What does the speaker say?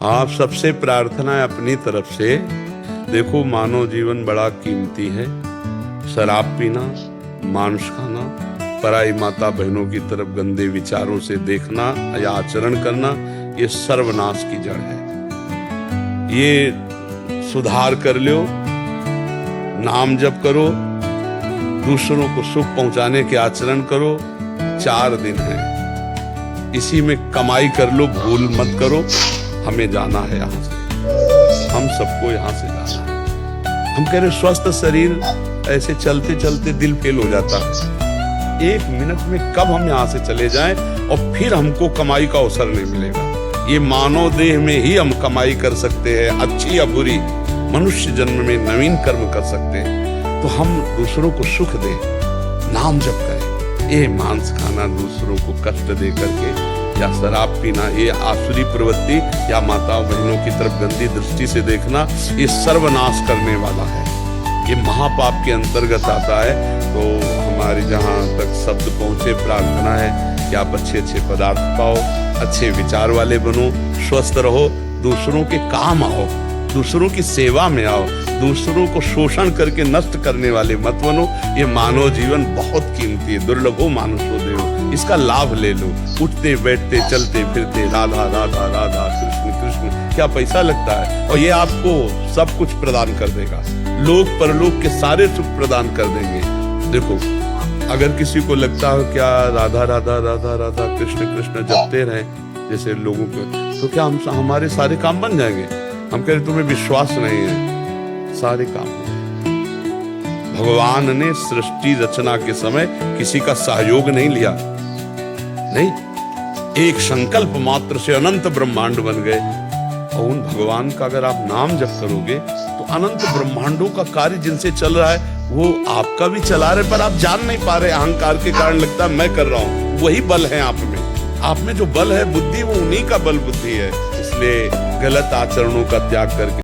आप सबसे प्रार्थना है अपनी तरफ से, देखो मानव जीवन बड़ा कीमती है। शराब पीना, मांस खाना, पराई माता बहनों की तरफ गंदे विचारों से देखना या आचरण करना, ये सर्वनाश की जड़ है। ये सुधार कर लो, नाम जप करो, दूसरों को सुख पहुंचाने के आचरण करो। 4 दिन है, इसी में कमाई कर लो, भूल मत करो। हमें जाना है यहाँ से, हम सबको यहाँ से जाना है। हम कह रहे स्वस्थ शरीर, ऐसे चलते चलते दिल फेल हो जाता है। 1 मिनट में कब हम यहाँ से चले जाएं और फिर हमको कमाई का अवसर नहीं मिलेगा। ये मानव देह में ही हम कमाई कर सकते हैं, अच्छी या बुरी। मनुष्य जन्म में नवीन कर्म कर सकते हैं। तो हम दूसरों को सुख दें, नाम जप करें। ये मांस खाना, दूसरों को कष्ट दे करके, या शराब पीना, ये आसुरी प्रवृत्ति, या माताओं बहनों की तरफ गंदी दृष्टि से देखना, ये सर्वनाश करने वाला है। ये महापाप के अंतर्गत आता है। तो हमारी जहाँ तक शब्द पहुँचे, प्रार्थना है कि आप अच्छे अच्छे पदार्थ पाओ, अच्छे विचार वाले बनो, स्वस्थ रहो, दूसरों के काम आओ, दूसरों की सेवा में आओ, दूसरों को शोषण करके नष्ट करने वाले मत बनो। ये मानव जीवन बहुत कीमती है, दुर्लभो मानुषो देव। इसका लाभ ले लो। उठते बैठते चलते फिरते राधा राधा राधा, कृष्ण कृष्ण, क्या पैसा लगता है? और ये आपको सब कुछ प्रदान कर देगा, लोक परलोक के सारे सुख प्रदान कर देंगे। देखो, अगर किसी को लगता हो क्या राधा राधा राधा राधा कृष्ण कृष्ण जपते रहे जैसे लोगों को, तो क्या हमारे सारे काम बन जाएंगे? हम कह रहे तुम्हें विश्वास नहीं है, सारे काम। भगवान ने सृष्टि रचना के समय किसी का सहयोग नहीं लिया, नहीं, एक संकल्प मात्र से अनंत ब्रह्मांड बन गए। और उन भगवान का अगर आप नाम जप करोगे तो अनंत ब्रह्मांडों का कार्य जिनसे चल रहा है वो आपका भी चला रहे, पर आप जान नहीं पा रहे। अहंकार के कारण लगता है मैं कर रहा हूं। वही बल है आप में जो बल है बुद्धि, वो उन्हीं का बल बुद्धि है। इसलिए गलत आचरणों का त्याग करके